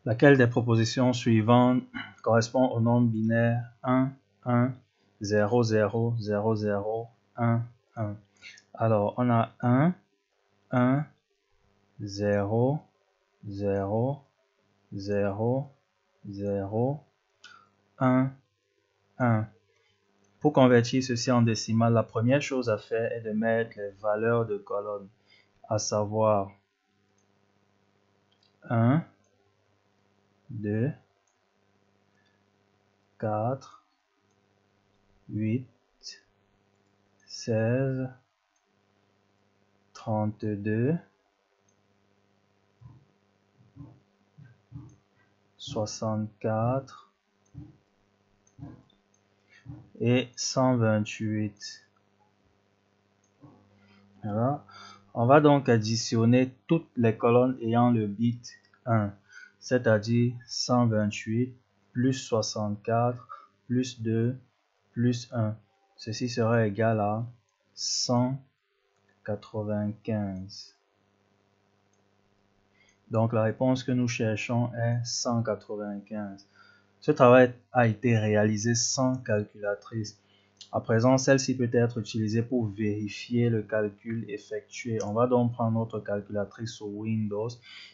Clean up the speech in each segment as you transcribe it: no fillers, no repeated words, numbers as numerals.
Laquelle des propositions suivantes correspond au nombre binaire 1, 1, 0, 0, 0, 0, 1, 1. Alors, on a 1, 1, 0, 0, 0, 0, 1, 1. Pour convertir ceci en décimale, la première chose à faire est de mettre les valeurs de colonne, à savoir 1, 2, 4, 8, 16, 32, 64 et 128. Voilà. On va donc additionner toutes les colonnes ayant le bit 1, c'est-à-dire 128 plus 64 plus 2 plus 1. Ceci sera égal à 195. Donc la réponse que nous cherchons est 195. Ce travail a été réalisé sans calculatrice. À présent, celle-ci peut être utilisée pour vérifier le calcul effectué. On va donc prendre notre calculatrice sur Windows.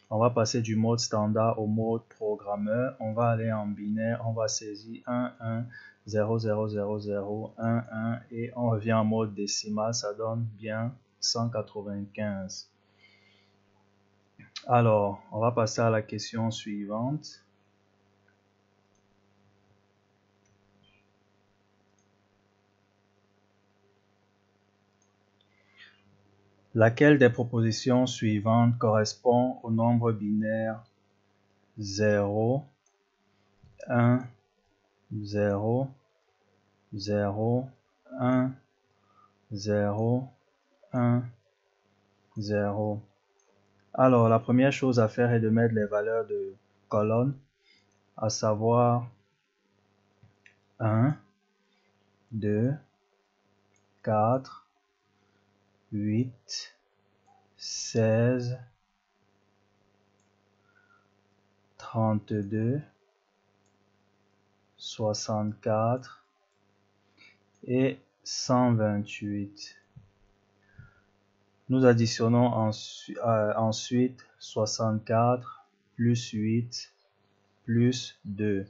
On va passer du mode standard au mode programmeur. On va aller en binaire. On va saisir 1, 1, 0, 0, 0, 0, 1, 1 et on revient en mode décimal. Ça donne bien 195. Alors, on va passer à la question suivante. Laquelle des propositions suivantes correspond au nombre binaire 0, 1, 0, 0, 1, 0, 1, 0. Alors, la première chose à faire est de mettre les valeurs de colonne, à savoir 1, 2, 4, 8, 16, 32, 64 et 128. Nous additionnons ensuite 64 plus 8 plus 2,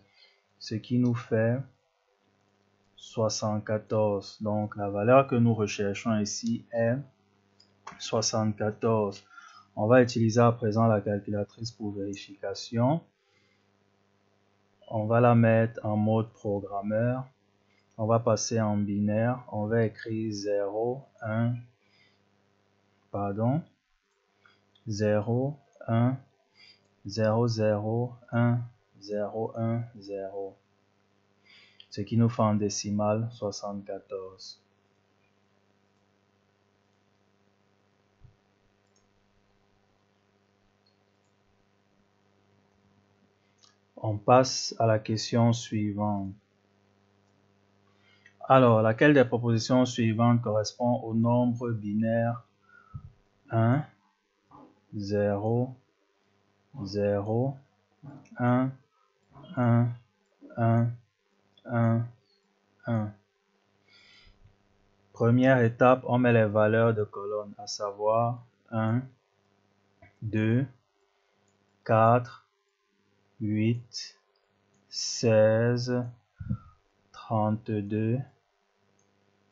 ce qui nous fait 74. Donc la valeur que nous recherchons ici est 74. On va utiliser à présent la calculatrice pour vérification. On va la mettre en mode programmeur. On va passer en binaire. On va écrire 0, 1, 0, 1, 0, 0, 1, 0, 1, 0. Ce qui nous fait en décimale 74. On passe à la question suivante. Alors, laquelle des propositions suivantes correspond au nombre binaire 1, 0, 0, 1, 1, 1, 1, 1. Première étape, on met les valeurs de colonne, à savoir 1, 2, 4, 8, 16, 32,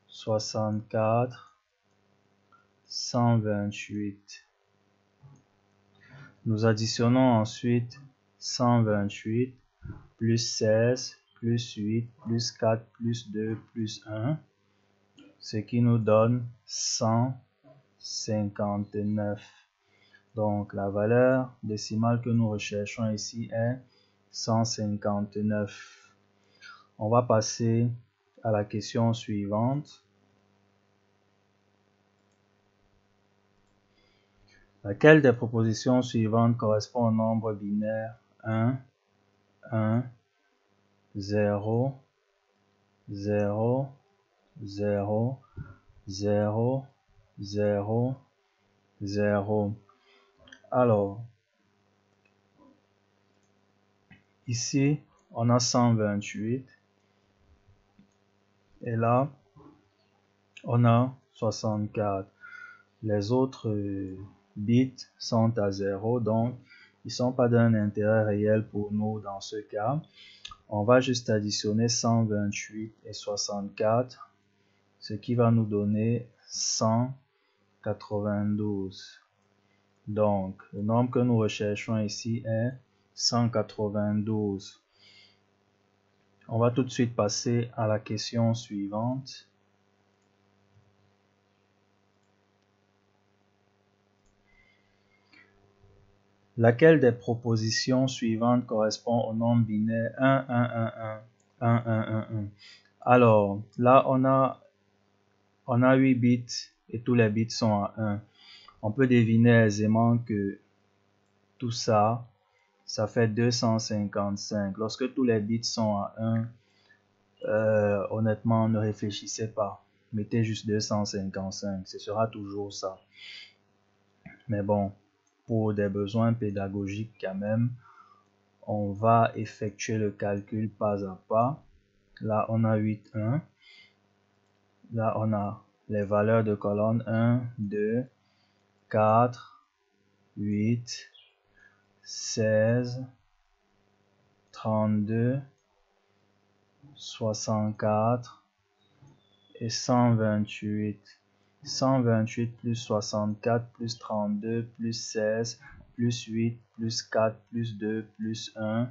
64, 128. Nous additionnons ensuite 128 plus 16 plus 8 plus 4 plus 2 plus 1, ce qui nous donne 159. Donc la valeur décimale que nous recherchons ici est 159. On va passer à la question suivante. Laquelle des propositions suivantes correspond au nombre binaire 1, 1, 0, 0, 0, 0, 0, 0. Alors, Ici, on a 128. Et là, on a 64. Les autres bits sont à 0, donc ils ne sont pas d'un intérêt réel pour nous dans ce cas. On va juste additionner 128 et 64, ce qui va nous donner 192. Donc, le nombre que nous recherchons ici est 192. On va tout de suite passer à la question suivante. Laquelle des propositions suivantes correspond au nombre binaire 1, 1, 1, 1, 1, 1, 1, 1? Alors, là, on a 8 bits et tous les bits sont à 1. On peut deviner aisément que tout ça, ça fait 255. Lorsque tous les bits sont à 1, honnêtement, ne réfléchissez pas. Mettez juste 255, ce sera toujours ça. Mais bon, pour des besoins pédagogiques quand même, on va effectuer le calcul pas à pas. Là, on a 8, 1. Là, on a les valeurs de colonne 1, 2, 4, 8, 16, 32, 64 et 128. 128 plus 64 plus 32 plus 16 plus 8 plus 4 plus 2 plus 1,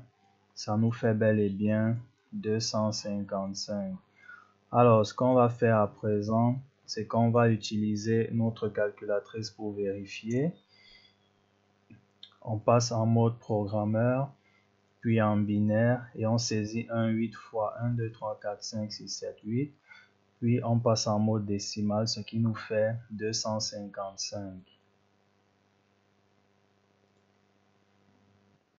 ça nous fait bel et bien 255. Alors, ce qu'on va faire à présent, c'est qu'on va utiliser notre calculatrice pour vérifier. On passe en mode programmeur, puis en binaire, et on saisit 1, 8 fois 1, 2, 3, 4, 5, 6, 7, 8. Puis on passe en mode décimal, ce qui nous fait 255.